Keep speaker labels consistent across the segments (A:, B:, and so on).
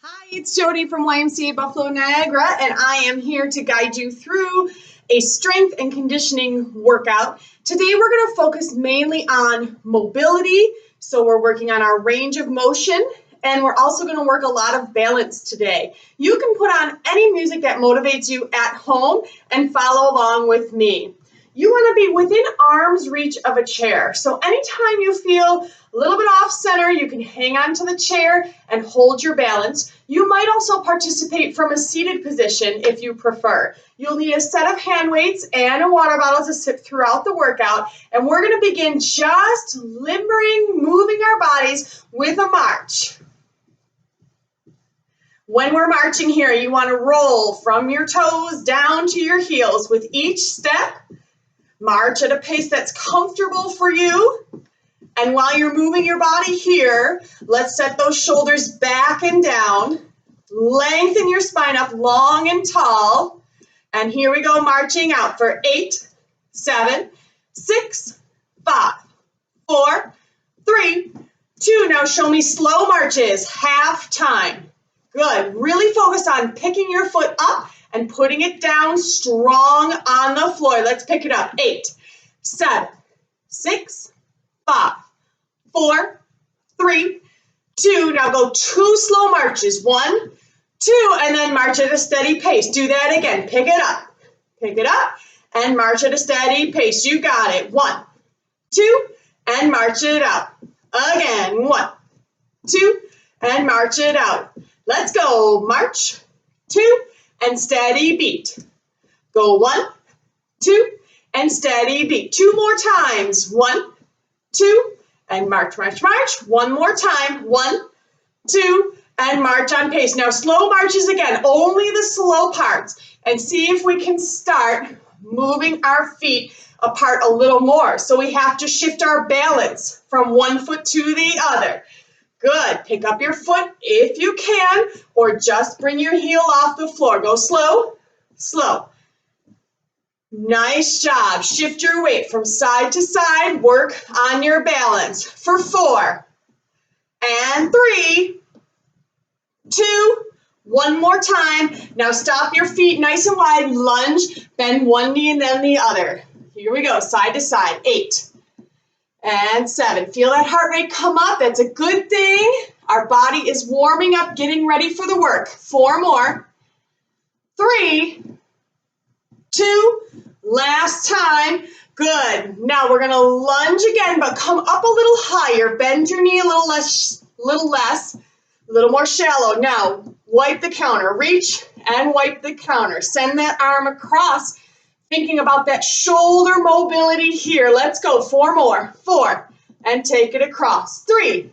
A: Hi, it's Jody from YMCA Buffalo Niagara, and I am here to guide you through a strength and conditioning workout. Today we're going to focus mainly on mobility, so we're working on our range of motion, and we're also going to work a lot of balance today. You can put on any music that motivates you at home and follow along with me. You want to be within arm's reach of a chair. So anytime you feel a little bit off center, you can hang on to the chair and hold your balance. You might also participate from a seated position if you prefer. You'll need a set of hand weights and a water bottle to sip throughout the workout. And we're going to begin just limbering, moving our bodies with a march. When we're marching here, you want to roll from your toes down to your heels with each step. March at a pace that's comfortable for you. And while you're moving your body here, let's set those shoulders back and down. Lengthen your spine up long and tall. And here we go, marching out for 8, 7, 6, 5, 4, 3, 2. Now show me slow marches, half time. Good. Really focus on picking your foot up and putting it down strong on the floor. Let's pick it up. 8, 7, 6, 5, 4, 3, 2. Now go 2 slow marches. 1, 2, and then march at a steady pace. Do that again. Pick it up, and march at a steady pace. You got it. 1, 2, and march it out. Again. 1, 2, and march it out. Let's go. March, 2, and steady beat. Go 1, 2, and steady beat. 2 more times. 1, 2, and march, march, march. 1 more time. 1, 2, and march on pace. Now slow marches again, only the slow parts. And see if we can start moving our feet apart a little more. So we have to shift our balance from one foot to the other. Good. Pick up your foot if you can, or just bring your heel off the floor. Go slow, slow. Nice job. Shift your weight from side to side. Work on your balance for 4 and 3, 2, 1 more time. Now stop your feet nice and wide. Lunge, bend one knee and then the other. Here we go, side to side. 8 and 7. Feel that heart rate come up. That's a good thing. Our body is warming up, getting ready for the work. 4 more. 3, 2, last time. Good. Now we're going to lunge again, but come up a little higher. Bend your knee a little less, a little more shallow. Now wipe the counter. Reach and wipe the counter. Send that arm across. Thinking about that shoulder mobility here. Let's go. 4 more. 4. And take it across. 3,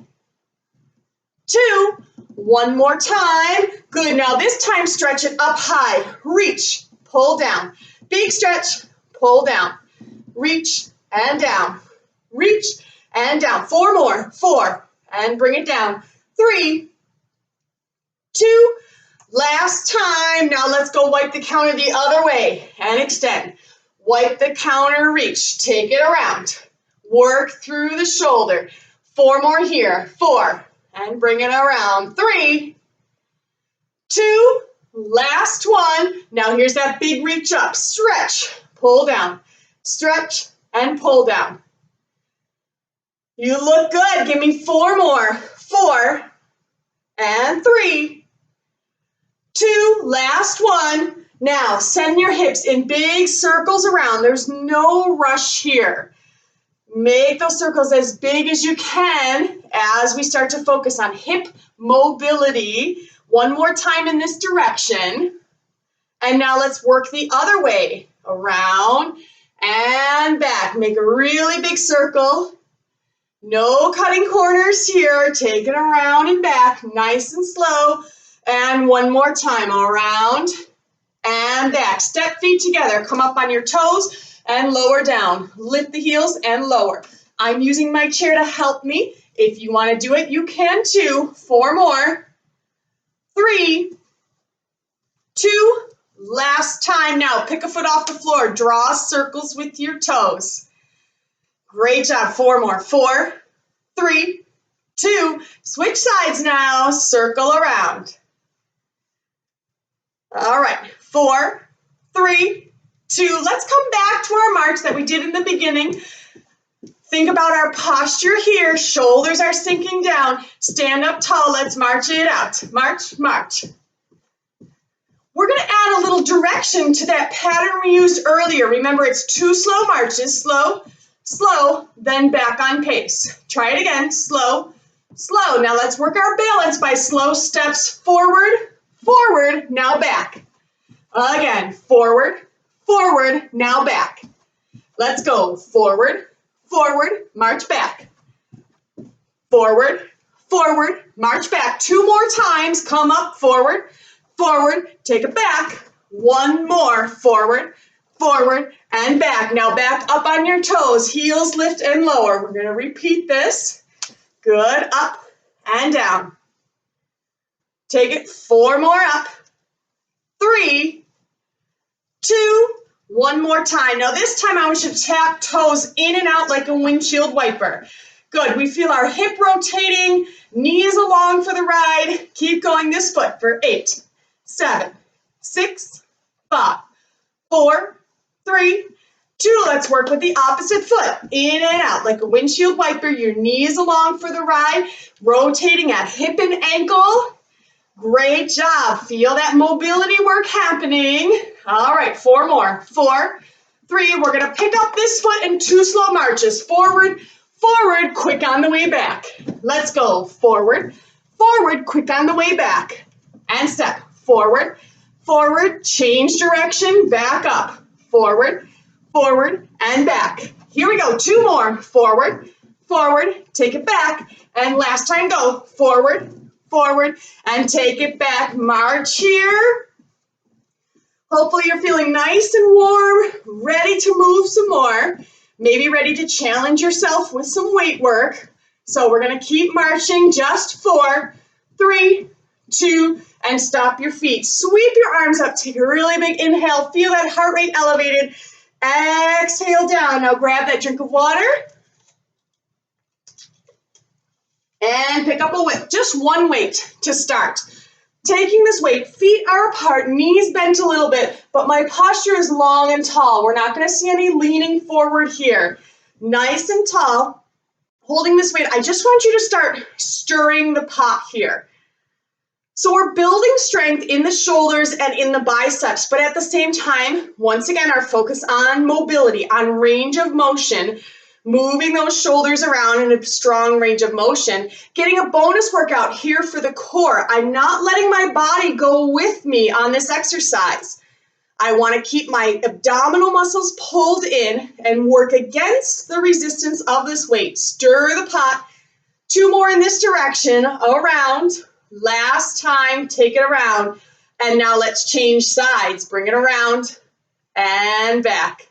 A: 2. 1 more time. Good. Now this time stretch it up high. Reach. Pull down. Big stretch. Pull down. Reach and down. Reach and down. 4 more. 4. And bring it down. 3, 2. Last time. Now let's go wipe the counter the other way and extend. Wipe the counter, reach. Take it around. Work through the shoulder. 4 more here. 4. And bring it around. 3, 2. Last one. Now here's that big reach up. Stretch. Pull down. Stretch and pull down. You look good. Give me 4 more. 4 and 3, 2, last one. Now send your hips in big circles around. There's no rush here. Make those circles as big as you can as we start to focus on hip mobility. 1 more time in this direction. And now let's work the other way. Around and back. Make a really big circle. No cutting corners here. Take it around and back, nice and slow. And 1 more time, around and back. Step feet together. Come up on your toes and lower down. Lift the heels and lower. I'm using my chair to help me. If you want to do it, you can too. 4 more. 3, 2, last time. Now pick a foot off the floor. Draw circles with your toes. Great job. 4 more. 4, 3, 2. Switch sides now. Circle around. All right, 4, 3, 2. Let's come back to our march that we did in the beginning. Think about our posture here. Shoulders are sinking down. Stand up tall. Let's march it out. March, march. We're going to add a little direction to that pattern we used earlier. Remember, it's 2 slow marches. Slow, slow, then back on pace. Try it again. Slow, slow. Now let's work our balance by slow steps forward, forward, now back. Again, forward, forward, now back. Let's go. Forward, forward, march back. Forward, forward, march back. 2 more times. Come up, forward, forward, take it back. 1 more, forward, forward, and back. Now back up on your toes. Heels lift and lower. We're going to repeat this. Good, up and down. Take it 4 more up. 3, 2, 1 more time. Now this time I want you to tap toes in and out like a windshield wiper. Good, we feel our hip rotating, knees along for the ride. Keep going this foot for 8, 7, 6, 5, 4, 3, 2. Let's work with the opposite foot. In and out like a windshield wiper. Your knees along for the ride, rotating at hip and ankle. Great job. Feel that mobility work happening. All right, 4 more. 4, 3. We're going to pick up this foot in 2 slow marches. Forward, forward, quick on the way back. Let's go. Forward, forward, quick on the way back. And step. Forward, forward, change direction, back up. Forward, forward, and back. Here we go. 2 more. Forward, forward, take it back. And last time, go. Forward, forward, and take it back. March here. Hopefully you're feeling nice and warm, ready to move some more. Maybe ready to challenge yourself with some weight work. So we're going to keep marching. Just 4, 3, 2, and stop your feet. Sweep your arms up. Take a really big inhale. Feel that heart rate elevated. Exhale down. Now grab that drink of water. And pick up a weight, just 1 weight to start. Taking this weight, feet are apart, knees bent a little bit, but my posture is long and tall. We're not going to see any leaning forward here. Nice and tall. Holding this weight, I just want you to start stirring the pot here. So we're building strength in the shoulders and in the biceps, but at the same time, once again, our focus on mobility, on range of motion, moving those shoulders around in a strong range of motion, getting a bonus workout here for the core. I'm not letting my body go with me on this exercise. I want to keep my abdominal muscles pulled in and work against the resistance of this weight. Stir the pot. 2 more in this direction, around. Last time, take it around. And now let's change sides. Bring it around and back.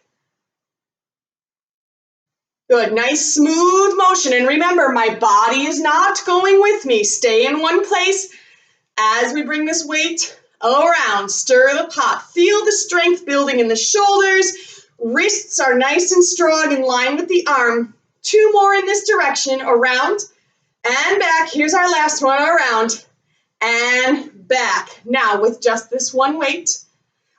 A: Good, nice smooth motion. And remember, my body is not going with me. Stay in one place as we bring this weight around. Stir the pot. Feel the strength building in the shoulders. Wrists are nice and strong in line with the arm. 2 more in this direction, around and back. Here's our last one, around and back. Now, with just this 1 weight,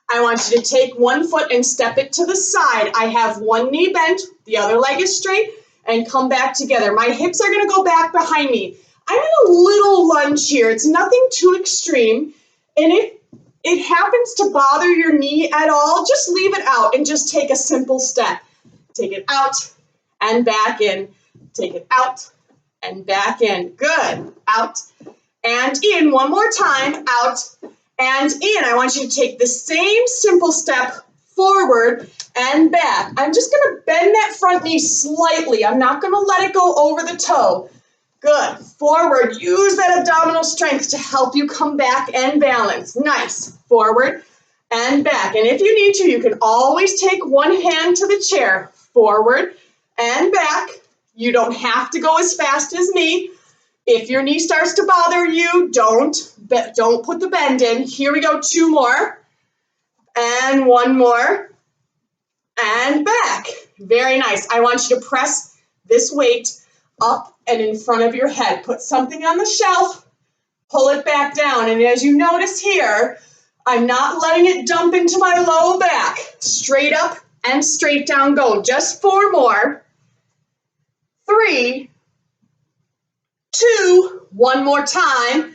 A: I want you to take 1 foot and step it to the side. I have 1 knee bent, the other leg is straight, and come back together. My hips are going to go back behind me. I'm in a little lunge here. It's nothing too extreme. And if it happens to bother your knee at all, just leave it out and just take a simple step. Take it out and back in. Take it out and back in. Good. Out and in. 1 more time. Out and in. I want you to take the same simple step forward and back. I'm just going to bend that front knee slightly. I'm not going to let it go over the toe. Good. Forward. Use that abdominal strength to help you come back and balance. Nice. Forward and back. And if you need to, you can always take 1 hand to the chair. Forward and back. You don't have to go as fast as me. If your knee starts to bother you, don't put the bend in. Here we go, 2 more. And 1 more. And back. Very nice. I want you to press this weight up and in front of your head. Put something on the shelf, pull it back down. And as you notice here, I'm not letting it dump into my low back. Straight up and straight down, go. Just 4 more. 3, 2, one more time.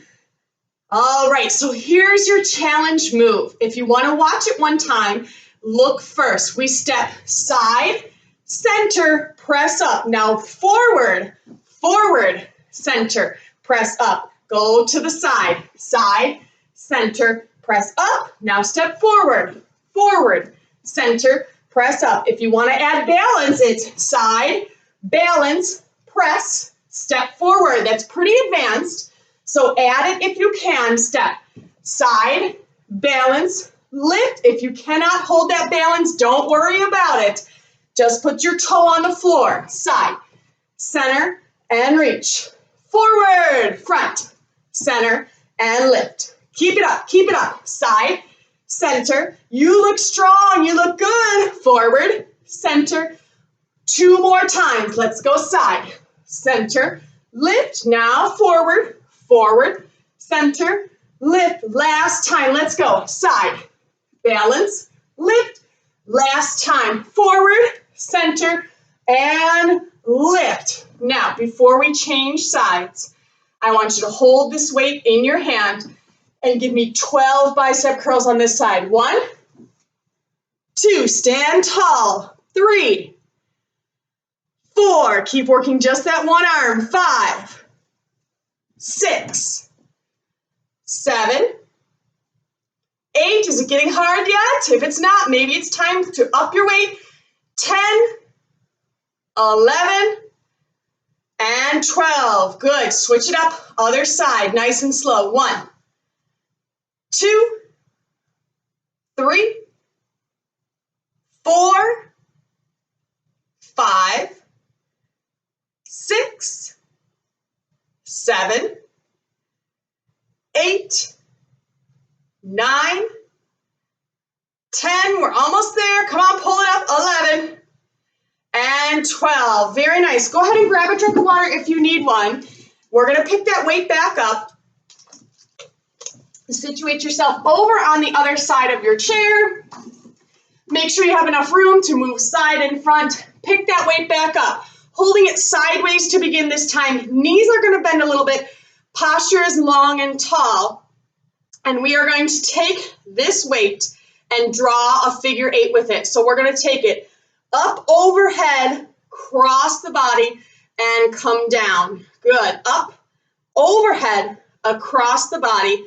A: All right, so here's your challenge move. If you want to watch it one time, look first. We step side, center, press up. Now forward, forward, center, press up. Go to the side, side, center, press up. Now step forward, forward, center, press up. If you want to add balance, it's side, balance, press, step forward. That's pretty advanced. So add it if you can. Step side, balance, lift. If you cannot hold that balance, don't worry about it. Just put your toe on the floor. Side, center, and reach. Forward, front, center, and lift. Keep it up, keep it up. Side, center. You look strong, you look good. Forward, center. 2 more times. Let's go side, center, lift. Now forward, forward, center, lift. Last time, let's go. Side, balance, lift. Last time, forward, center, and lift. Now, before we change sides, I want you to hold this weight in your hand and give me 12 bicep curls on this side. 1, 2, stand tall. 3, 4, keep working just that one arm. 5, 6, 7, 8, is it getting hard yet? If it's not, maybe it's time to up your weight. 10, 11, and 12. Good, switch it up, other side, nice and slow. 1, 2, 3, 4, 5, 6, 7, 8, 9, 10, we're almost there. Come on, pull it up. 11 and 12. Very nice. Go ahead and grab a drink of water if you need one. We're going to pick that weight back up. Situate yourself over on the other side of your chair. Make sure you have enough room to move side and front. Pick that weight back up. Holding it sideways to begin this time. Knees are going to bend a little bit. Posture is long and tall. And we are going to take this weight and draw a figure 8 with it. So we're going to take it up overhead, cross the body, and come down. Good. Up, overhead, across the body,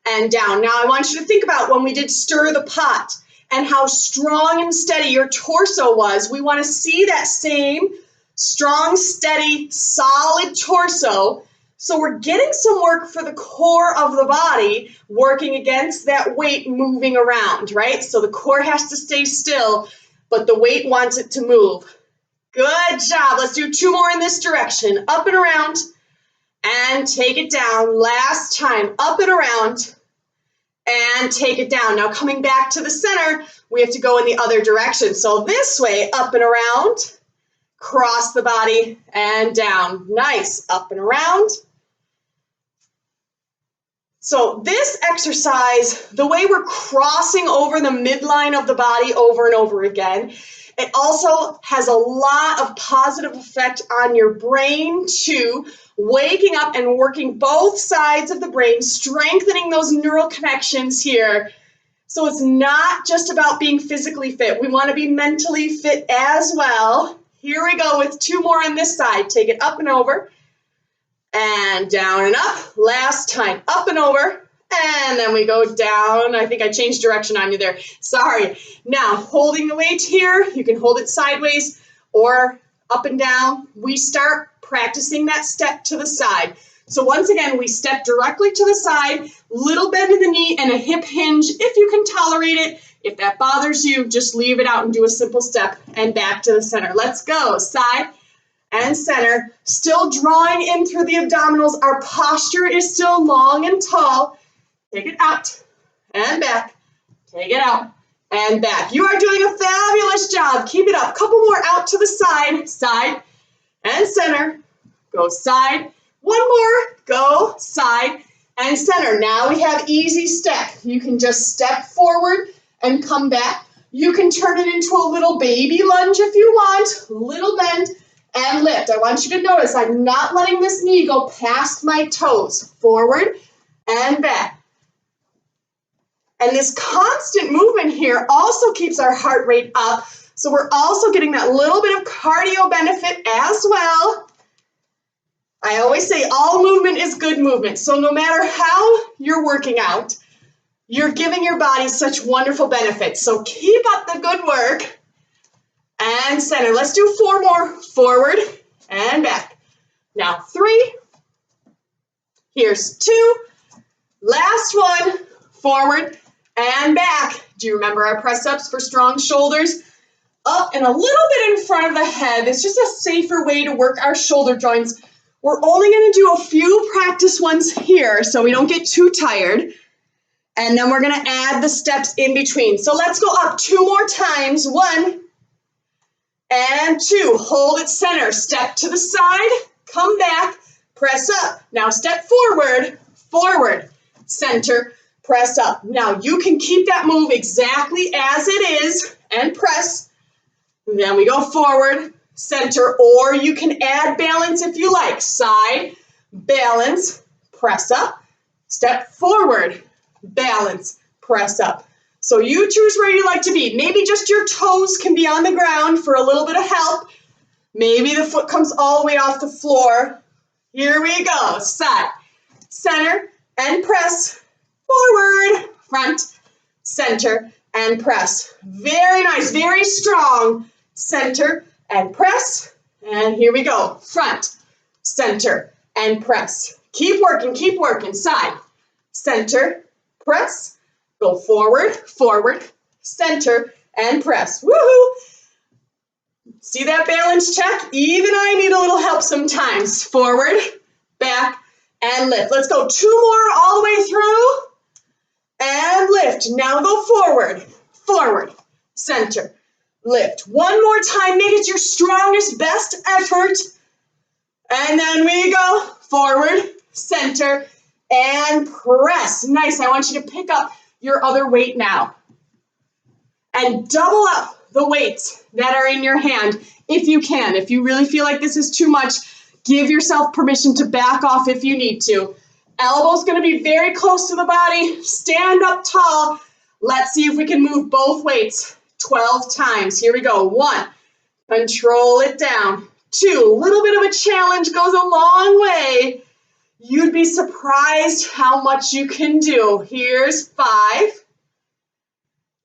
A: and down. Now I want you to think about when we did stir the pot and how strong and steady your torso was. We want to see that same strong, steady, solid torso. So we're getting some work for the core of the body, working against that weight moving around, right? So the core has to stay still, but the weight wants it to move. Good job. Let's do 2 more in this direction. Up and around, and take it down. Last time, up and around, and take it down. Now coming back to the center, we have to go in the other direction. So this way, up and around, cross the body, and down. Nice. Up and around. So this exercise, the way we're crossing over the midline of the body over and over again, it also has a lot of positive effect on your brain too, waking up and working both sides of the brain, strengthening those neural connections here. So it's not just about being physically fit. We want to be mentally fit as well. Here we go with 2 more on this side. Take it up and over. And down and up. Last time, up and over. And then we go down. I think I changed direction on you there. Sorry. Now, holding the weight here, you can hold it sideways or up and down. We start practicing that step to the side. So once again, we step directly to the side, little bend in the knee and a hip hinge if you can tolerate it. If that bothers you, just leave it out and do a simple step and back to the center. Let's go. Side and center, still drawing in through the abdominals. Our posture is still long and tall. Take it out and back. Take it out and back. You are doing a fabulous job. Keep it up. Couple more out to the side. Side and center. Go side. One more. Go side and center. Now we have easy step. You can just step forward and come back. You can turn it into a little baby lunge if you want, little bend and lift. I want you to notice I'm not letting this knee go past my toes. Forward and back. And this constant movement here also keeps our heart rate up. So we're also getting that little bit of cardio benefit as well. I always say all movement is good movement. So no matter how you're working out, you're giving your body such wonderful benefits. So keep up the good work. And center. Let's do 4 more. Forward and back. Now 3. Here's 2. Last one. Forward and back. Do you remember our press-ups for strong shoulders? Up and a little bit in front of the head. It's just a safer way to work our shoulder joints. We're only going to do a few practice ones here so we don't get too tired. And then we're going to add the steps in between. So let's go up 2 more times. 1 and 2. Hold it center. Step to the side. Come back. Press up. Now step forward. Forward. Center. Press up. Now you can keep that move exactly as it is and press. Then we go forward, center, or you can add balance if you like. Side, balance, press up, step forward, balance, press up. So you choose where you like to be. Maybe just your toes can be on the ground for a little bit of help. Maybe the foot comes all the way off the floor. Here we go. Side, center, and press. Forward, front, center, and press. Very nice, very strong. Center and press. And here we go. Front, center, and press. Keep working. Side, center, press. Go forward, forward, center, and press. Woohoo! See that balance check? Even I need a little help sometimes. Forward, back, and lift. Let's go 2 more all the way through. And lift. Now go forward, forward, center, lift. 1 more time. Make it your strongest, best effort. And then we go forward, center, and press. Nice. I want you to pick up your other weight now. And double up the weights that are in your hand if you can. If you really feel like this is too much, give yourself permission to back off if you need to. Elbow's going to be very close to the body. Stand up tall. Let's see if we can move both weights 12 times. Here we go. 1, control it down. 2, a little bit of a challenge goes a long way. You'd be surprised how much you can do. Here's 5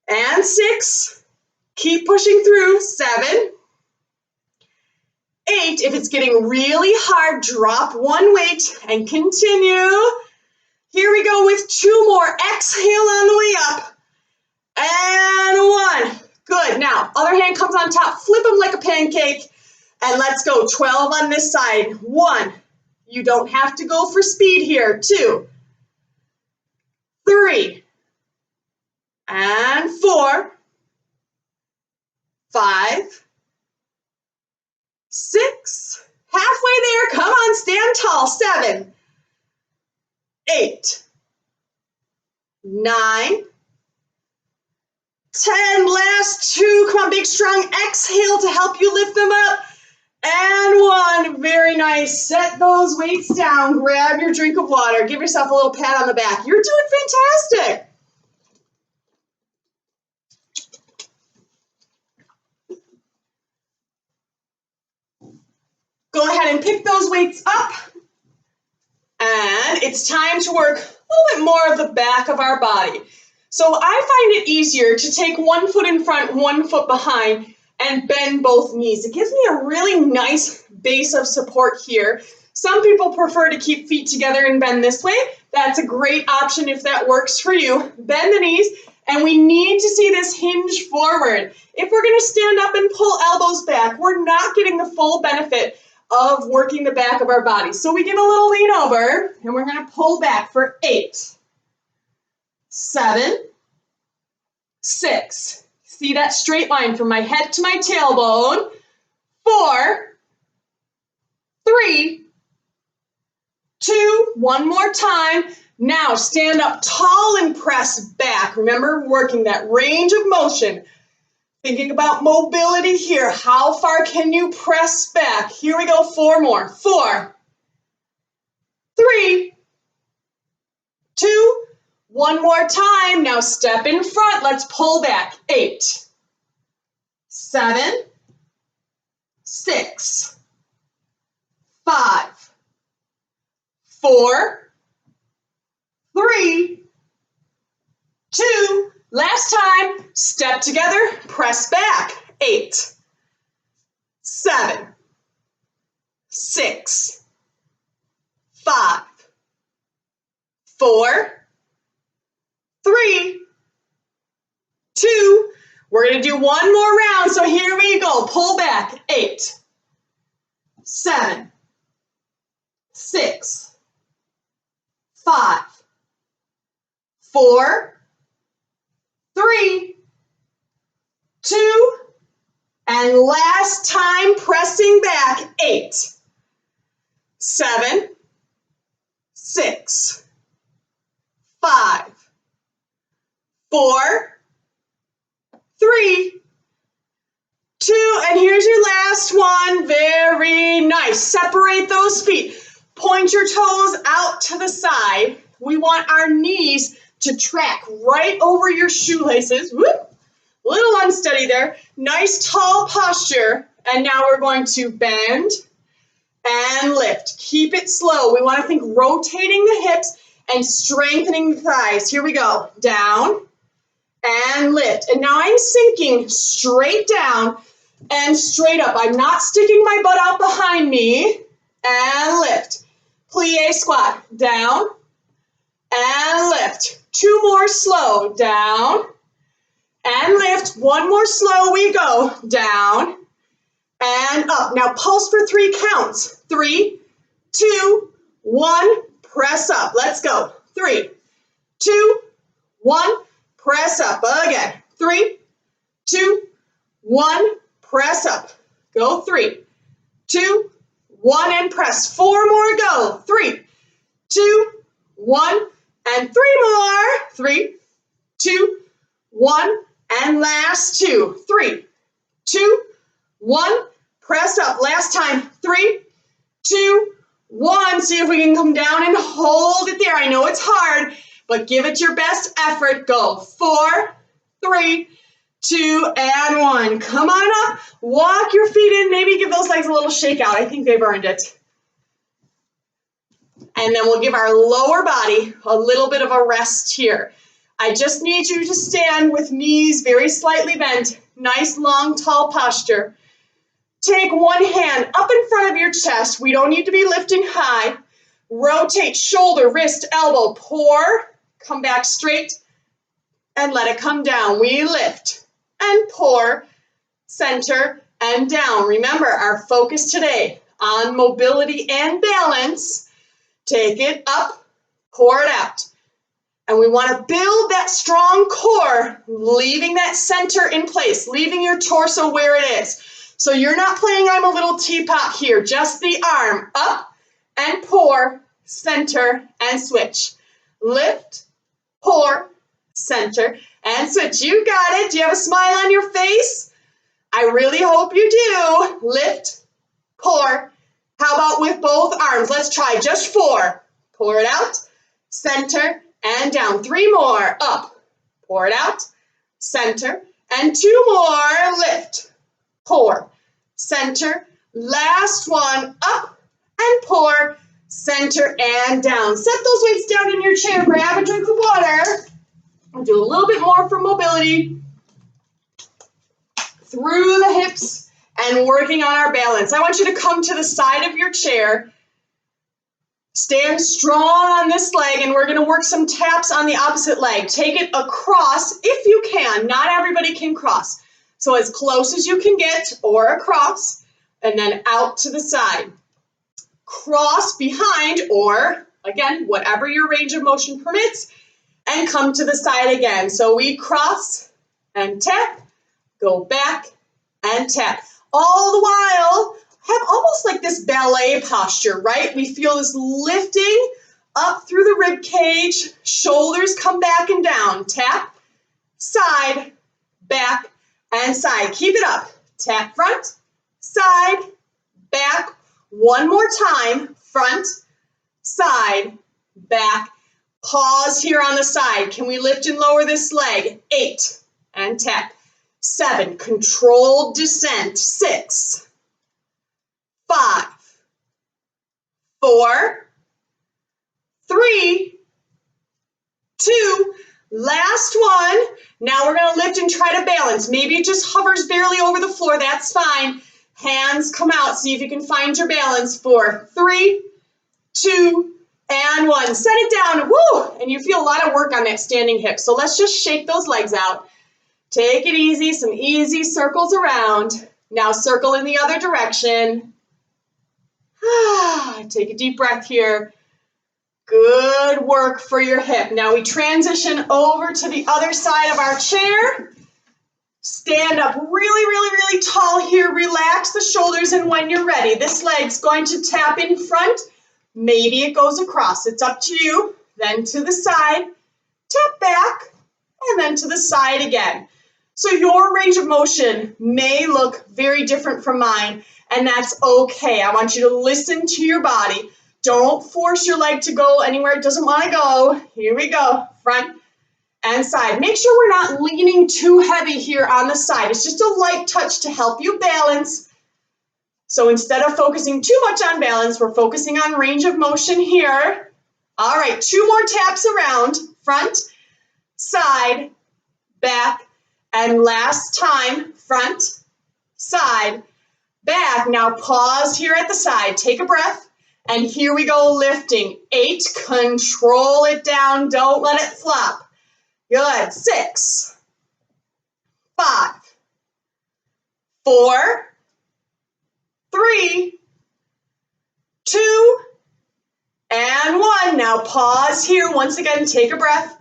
A: and 6. Keep pushing through. 7, 8. If it's getting really hard, drop 1 weight and continue. Here we go with 2 more. Exhale on the way up. And 1. Good. Now, other hand comes on top. Flip them like a pancake. And let's go. 12 on this side. 1. You don't have to go for speed here. 2, 3, and 4, 5, 6, halfway there, come on, stand tall, 7, 8, 9, 10, last 2, come on, big strong exhale to help you lift them up, and 1, very nice, set those weights down, grab your drink of water, give yourself a little pat on the back, you're doing fantastic. Go ahead and pick those weights up. And it's time to work a little bit more of the back of our body. So I find it easier to take 1 foot in front, 1 foot behind, and bend both knees. It gives me a really nice base of support here. Some people prefer to keep feet together and bend this way. That's a great option if that works for you. Bend the knees, and we need to see this hinge forward. If we're going to stand up and pull elbows back, we're not getting the full benefit of working the back of our body. So we get a little lean over, and we're going to pull back for 8, 7, 6. See that straight line from my head to my tailbone. 4, 3, 2, one more time. Now stand up tall and press back. Remember, working that range of motion. Thinking about mobility here. How far can you press back? Here we go, 4 more. 4, 3, 2, one more time. Now step in front. Let's pull back. 8, 7, 6, 5, 4, 3, 2, last time, step together, press back. 8, 7, 6, 5, 4, 3, 2, we're going to do one more round, so here we go. Pull back. 8, 7, 6, 5, 4, 3, 2, and last time pressing back. 8, 7, 6, 5, 4, 3, 2, and here's your last one. Very nice. Separate those feet. Point your toes out to the side. We want our knees to track right over your shoelaces. Whoop. Little unsteady there. Nice tall posture. And now we're going to bend and lift. Keep it slow. We want to think rotating the hips and strengthening the thighs. Here we go. Down and lift. And now I'm sinking straight down and straight up. I'm not sticking my butt out behind me. And lift. Plie squat. Down and lift. 2 more slow. Down and lift. 1 more slow. We go. Down and up. Now pulse for 3 counts. 3, 2, 1. Press up. Let's go. 3, 2, 1. Press up. Again. 3, 2, 1. Press up. Go. 3, 2, 1. And press. 4 more. Go. 3, 2, 1. And 3 more. 3, 2, 1. And last 2. 3, 2, 1. Press up. Last time. 3, 2, 1. See if we can come down and hold it there. I know it's hard, but give it your best effort. Go. 4, 3, 2, and 1. Come on up. Walk your feet in. Maybe give those legs a little shake out. I think they've earned it. And then we'll give our lower body a little bit of a rest here. I just need you to stand with knees very slightly bent. Nice, long, tall posture. Take one hand up in front of your chest. We don't need to be lifting high. Rotate shoulder, wrist, elbow. Pour, come back straight, and let it come down. We lift and pour, center, and down. Remember, our focus today on mobility and balance. Take it up, pour it out. And we want to build that strong core, leaving that center in place, leaving your torso where it is. So you're not playing I'm a little teapot here, just the arm up and pour, center, and switch. Lift, pour, center, and switch. You got it. Do you have a smile on your face? I really hope you do. Lift, pour. How about with both arms? Let's try just 4. Pour it out, center, and down. 3 more. Up, pour it out, center, and 2 more. Lift, pour, center. Last one. Up and pour, center, and down. Set those weights down in your chair. Grab a drink of water. We'll do a little bit more for mobility through the hips and working on our balance. I want you to come to the side of your chair. Stand strong on this leg, and we're going to work some taps on the opposite leg. Take it across if you can. Not everybody can cross. So as close as you can get or across, and then out to the side. Cross behind or, again, whatever your range of motion permits, and come to the side again. So we cross and tap, go back and tap. All the while, have almost like this ballet posture, right? We feel this lifting up through the rib cage, shoulders come back and down. Tap, side, back, and side. Keep it up. Tap front, side, back. One more time. Front, side, back. Pause here on the side. Can we lift and lower this leg? 8, and tap. 7, controlled descent. 6, 5, 4, 3, 2, last one. Now we're going to lift and try to balance. Maybe it just hovers barely over the floor. That's fine. Hands come out. See if you can find your balance. 4, 3, 2, and 1. Set it down. Woo! And you feel a lot of work on that standing hip. So let's just shake those legs out. Take it easy. Some easy circles around. Now circle in the other direction. Take a deep breath here. Good work for your hip. Now we transition over to the other side of our chair. Stand up really, really, really tall here. Relax the shoulders, and when you're ready, this leg's going to tap in front. Maybe it goes across. It's up to you. Then to the side, tap back, and then to the side again. So your range of motion may look very different from mine, and that's okay. I want you to listen to your body. Don't force your leg to go anywhere it doesn't want to go. Here we go. Front and side. Make sure we're not leaning too heavy here on the side. It's just a light touch to help you balance. So instead of focusing too much on balance, we're focusing on range of motion here. All right, 2 more taps around. Front, side, back, and last time. Front, side, back. Now pause here at the side. Take a breath. And here we go, lifting. 8, control it down. Don't let it flop. Good. 6, 5, 4, 3, 2, and 1. Now pause here. Once again, take a breath.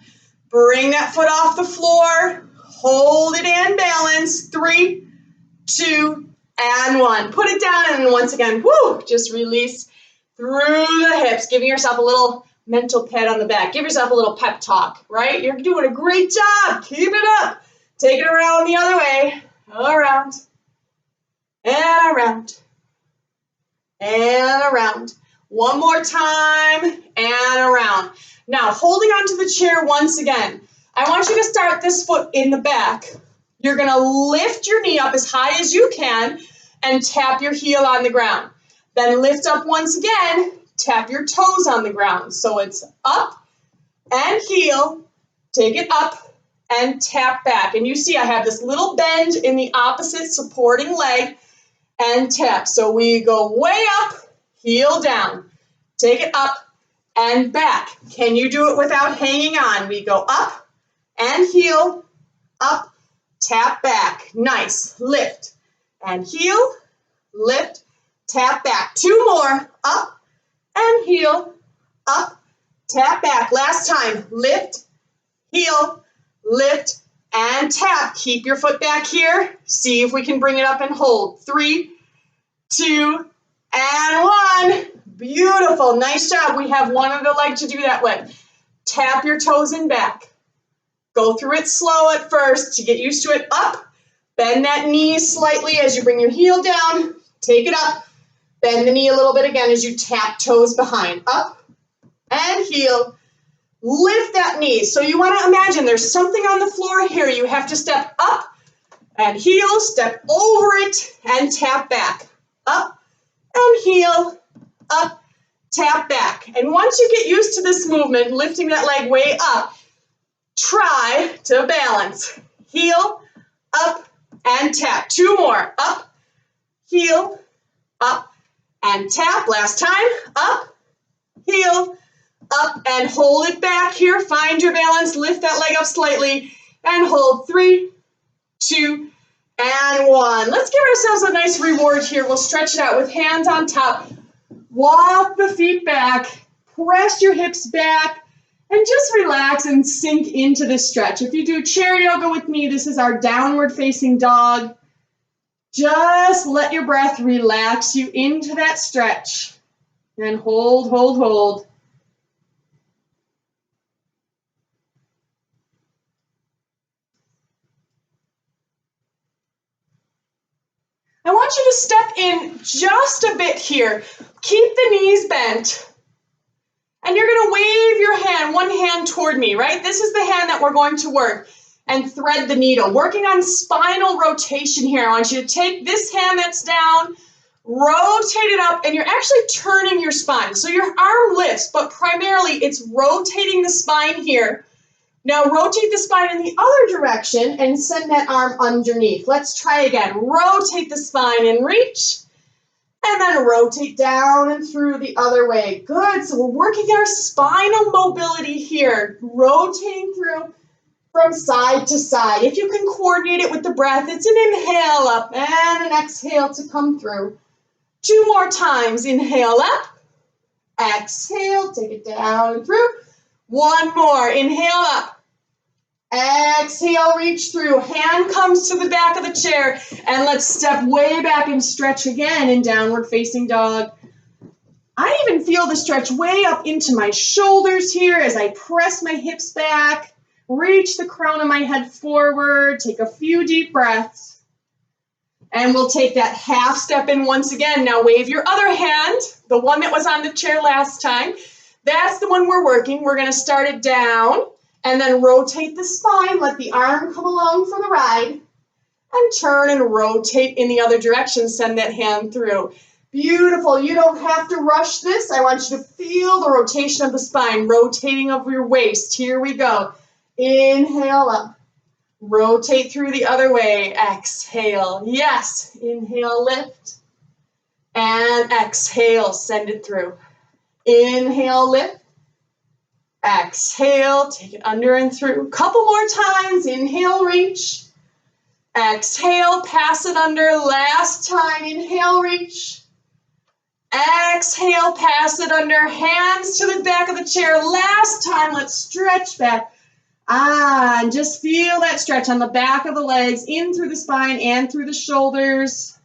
A: Bring that foot off the floor. Hold it in, balance. 3, 2, and 1. Put it down, and then once again, whoo, just release through the hips, giving yourself a little mental pat on the back. Give yourself a little pep talk, right? You're doing a great job. Keep it up. Take it around the other way. Around. And around. And around. One more time. And around. Now, holding onto the chair once again. I want you to start this foot in the back. You're going to lift your knee up as high as you can and tap your heel on the ground. Then lift up once again, tap your toes on the ground. So it's up and heel, take it up and tap back. And you see I have this little bend in the opposite supporting leg and tap. So we go way up, heel down, take it up and back. Can you do it without hanging on? We go up and heel, up, tap back. Nice. Lift and heel, lift, tap back. 2 more. Up and heel. Up. Tap back. Last time. Lift, heel, lift, and tap. Keep your foot back here. See if we can bring it up and hold. 3, 2, and 1. Beautiful. Nice job. We have one other leg to do that with. Tap your toes in back. Go through it slow at first to get used to it. Up. Bend that knee slightly as you bring your heel down. Take it up. Bend the knee a little bit again as you tap toes behind. Up and heel. Lift that knee. So you want to imagine there's something on the floor here. You have to step up and heel, step over it, and tap back. Up and heel, up, tap back. And once you get used to this movement, lifting that leg way up, try to balance. Heel, up, and tap. 2 more. Up, heel, up, and tap. Last time. Up, heel, up, and hold it back here. Find your balance. Lift that leg up slightly and hold. 3, 2, and 1. Let's give ourselves a nice reward here. We'll stretch it out with hands on top. Walk the feet back. Press your hips back. And just relax and sink into this stretch. If you do chair yoga with me, this is our downward facing dog. Just let your breath relax you into that stretch. And hold, hold, hold. I want you to step in just a bit here. Keep the knees bent. And you're going to wave your hand, one hand toward me, right? This is the hand that we're going to work and thread the needle. Working on spinal rotation here. I want you to take this hand that's down, rotate it up, and you're actually turning your spine. So your arm lifts, but primarily it's rotating the spine here. Now rotate the spine in the other direction and send that arm underneath. Let's try again. Rotate the spine and reach. And then rotate down and through the other way. Good. So we're working our spinal mobility here. Rotating through from side to side. If you can coordinate it with the breath, it's an inhale up and an exhale to come through. 2 more times. Inhale up. Exhale. Take it down and through. 1 more. Inhale up. Exhale, reach through. Hand comes to the back of the chair. And let's step way back and stretch again in downward facing dog. I even feel the stretch way up into my shoulders here as I press my hips back. Reach the crown of my head forward. Take a few deep breaths. And we'll take that half step in once again. Now wave your other hand, the one that was on the chair last time. That's the one we're working. We're going to start it down and then rotate the spine. Let the arm come along for the ride and turn and rotate in the other direction. Send that hand through. Beautiful. You don't have to rush this. I want you to feel the rotation of the spine, rotating of your waist. Here we go. Inhale up. Rotate through the other way. Exhale. Yes. Inhale, lift. And exhale, send it through. Inhale, lift. Exhale, take it under and through. Couple more times. Inhale, reach. Exhale, pass it under. Last time. Inhale, reach. Exhale, pass it under. Hands to the back of the chair. Last time. Let's stretch back. And just feel that stretch on the back of the legs, in through the spine and through the shoulders.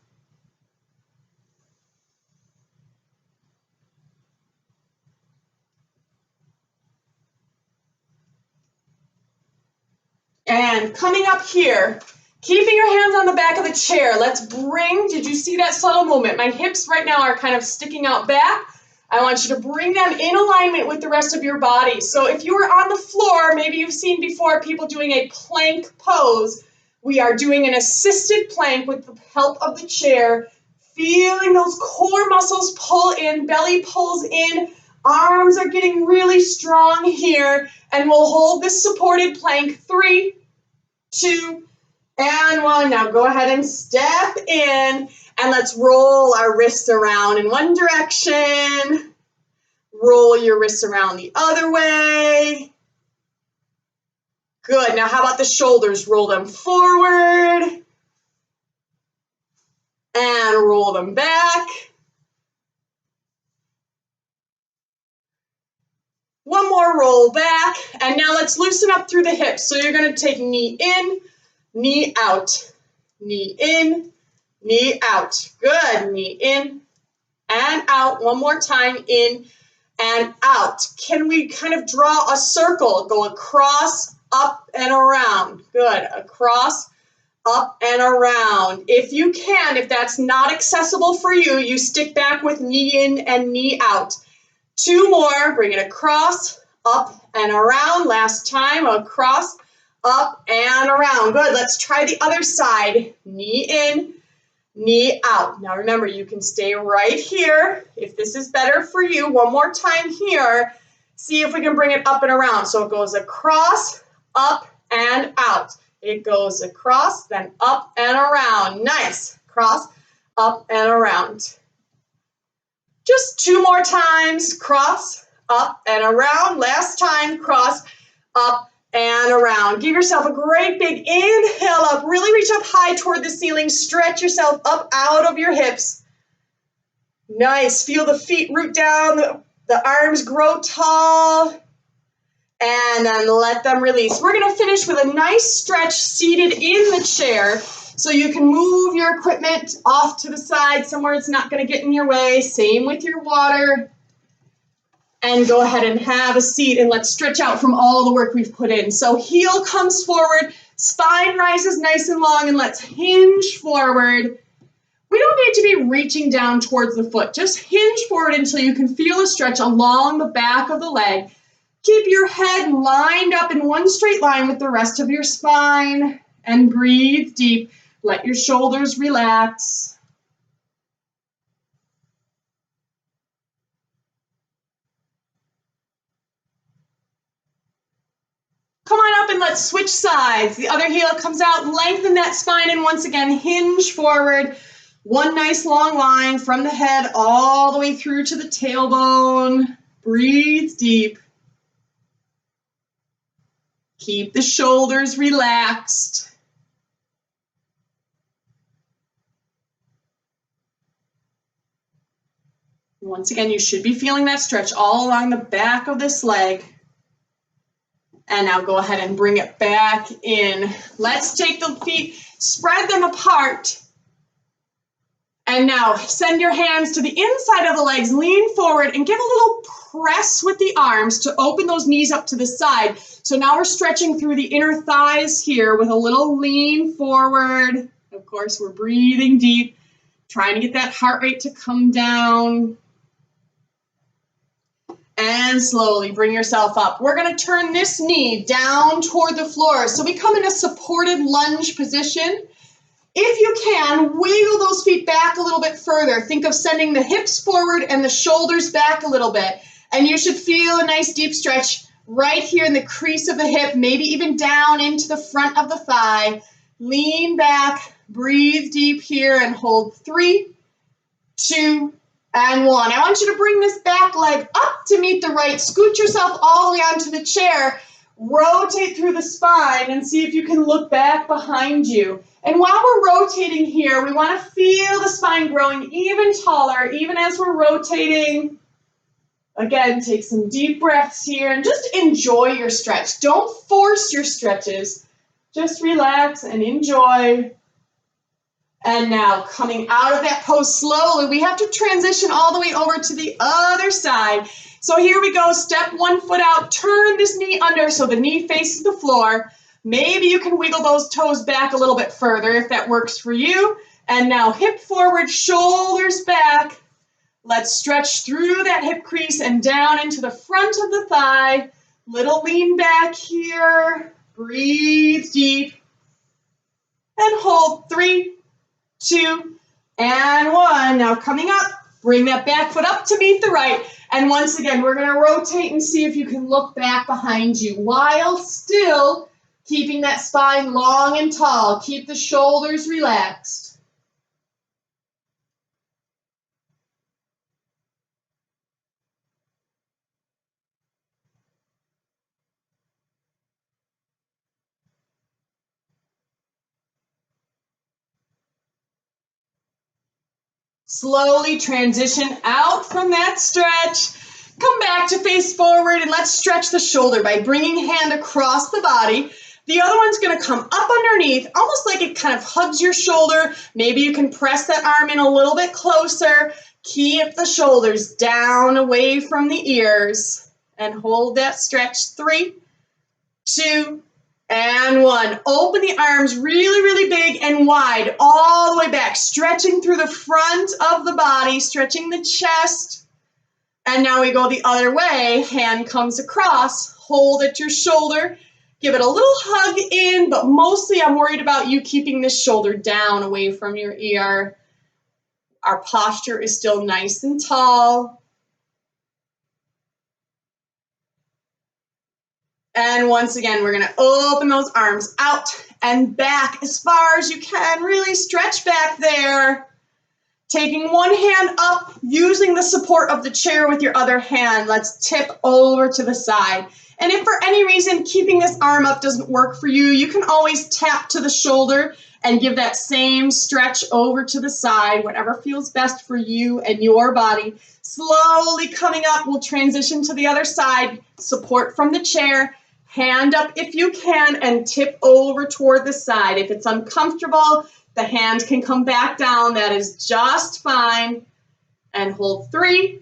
A: And coming up here, keeping your hands on the back of the chair, let's bring, did you see that subtle movement? My hips right now are kind of sticking out back. I want you to bring them in alignment with the rest of your body. So if you were on the floor, maybe you've seen before people doing a plank pose. We are doing an assisted plank with the help of the chair, feeling those core muscles pull in, belly pulls in, arms are getting really strong here, and we'll hold this supported plank. 3, 2, and 1. Now go ahead and step in. And let's roll our wrists around in one direction. Roll your wrists around the other way. Good. Now how about the shoulders? Roll them forward. And roll them back. One more roll back. And now let's loosen up through the hips. So you're going to take knee in, knee out. Knee in, knee out. Good. Knee in and out. One more time. In and out. Can we kind of draw a circle? Go across, up, and around. Good. Across, up, and around. If you can, if that's not accessible for you, you stick back with knee in and knee out. 2 more. Bring it across, up, and around. Last time. Across, up, and around. Good. Let's try the other side. Knee in, knee out. Now remember, you can stay right here if this is better for you. One more time here. See if we can bring it up and around. So it goes across, up, and out. It goes across, then up and around. Nice. Cross, up, and around. Just 2 more times. Cross, up, and around. Last time. Cross, up, and around. Give yourself a great big inhale up. Really reach up high toward the ceiling. Stretch yourself up out of your hips. Nice. Feel the feet root down. The arms grow tall. And then let them release. We're going to finish with a nice stretch seated in the chair. So you can move your equipment off to the side somewhere it's not going to get in your way. Same with your water. And go ahead and have a seat, and let's stretch out from all the work we've put in. So heel comes forward, spine rises nice and long, and let's hinge forward. We don't need to be reaching down towards the foot. Just hinge forward until you can feel a stretch along the back of the leg. Keep your head lined up in one straight line with the rest of your spine, and breathe deep. Let your shoulders relax. Come on up and let's switch sides. The other heel comes out, lengthen that spine, and once again, hinge forward. One nice long line from the head all the way through to the tailbone. Breathe deep. Keep the shoulders relaxed. Once again, you should be feeling that stretch all along the back of this leg. And now go ahead and bring it back in. Let's take the feet, spread them apart. And now send your hands to the inside of the legs, lean forward and give a little press with the arms to open those knees up to the side. So now we're stretching through the inner thighs here with a little lean forward. Of course, we're breathing deep, trying to get that heart rate to come down. And slowly bring yourself up. We're going to turn this knee down toward the floor. So we come in a supported lunge position. If you can, wiggle those feet back a little bit further. Think of sending the hips forward and the shoulders back a little bit. And you should feel a nice deep stretch right here in the crease of the hip, maybe even down into the front of the thigh. Lean back, breathe deep here, and hold 3, 2, and 1. I want you to bring this back leg up to meet the right. Scoot yourself all the way onto the chair. Rotate through the spine and see if you can look back behind you. And while we're rotating here, we want to feel the spine growing even taller, even as we're rotating. Again, take some deep breaths here and just enjoy your stretch. Don't force your stretches. Just relax and enjoy. And now coming out of that pose slowly, we have to transition all the way over to the other side. So here we go, step one foot out, turn this knee under so the knee faces the floor. Maybe you can wiggle those toes back a little bit further if that works for you. And now hip forward, shoulders back. Let's stretch through that hip crease and down into the front of the thigh. Little lean back here. Breathe deep. And hold 3, 2, and 1. Now coming up, bring that back foot up to meet the right. And once again, we're going to rotate and see if you can look back behind you while still keeping that spine long and tall. Keep the shoulders relaxed. Slowly transition out from that stretch. Come back to face forward and let's stretch the shoulder by bringing hand across the body. The other one's going to come up underneath, almost like it kind of hugs your shoulder. Maybe you can press that arm in a little bit closer. Keep the shoulders down away from the ears and hold that stretch. 3, 2, and 1. Open the arms really, really big and wide all the way back, stretching through the front of the body, stretching the chest. And now we go the other way. Hand comes across, hold at your shoulder. Give it a little hug in, but mostly I'm worried about you keeping this shoulder down away from your ear. Our posture is still nice and tall. And once again, we're going to open those arms out and back as far as you can. Really stretch back there. Taking one hand up, using the support of the chair with your other hand. Let's tip over to the side. And if for any reason keeping this arm up doesn't work for you, you can always tap to the shoulder and give that same stretch over to the side, whatever feels best for you and your body. Slowly coming up, we'll transition to the other side. Support from the chair. Hand up if you can and tip over toward the side. If it's uncomfortable, The hand can come back down. That is just fine. And hold 3,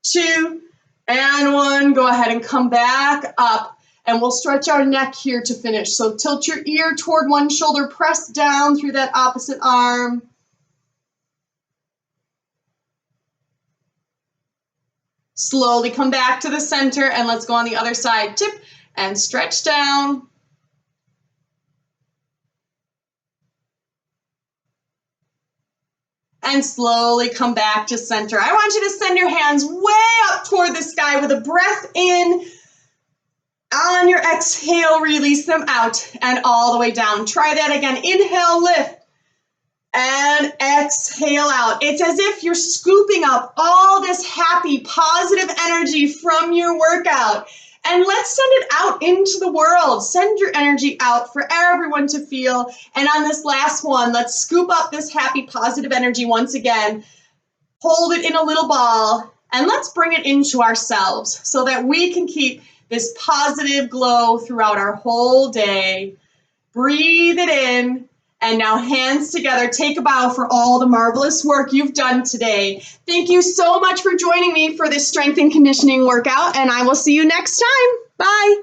A: 2, and 1. Go ahead and come back up. And we'll stretch our neck here to finish. So tilt your ear toward one shoulder, press down through that opposite arm. Slowly come back to the center, and let's go on the other side. Tip and stretch down. And slowly come back to center. I want you to send your hands way up toward the sky with a breath in. On your exhale, release them out and all the way down. Try that again. Inhale, lift, and exhale out. It's as if you're scooping up all this happy, positive energy from your workout. And let's send it out into the world. Send your energy out for everyone to feel. And on this last one, let's scoop up this happy, positive energy once again. Hold it in a little ball, and let's bring it into ourselves so that we can keep this positive glow throughout our whole day. Breathe it in. And now hands together, take a bow for all the marvelous work you've done today. Thank you so much for joining me for this strength and conditioning workout, and I will see you next time. Bye.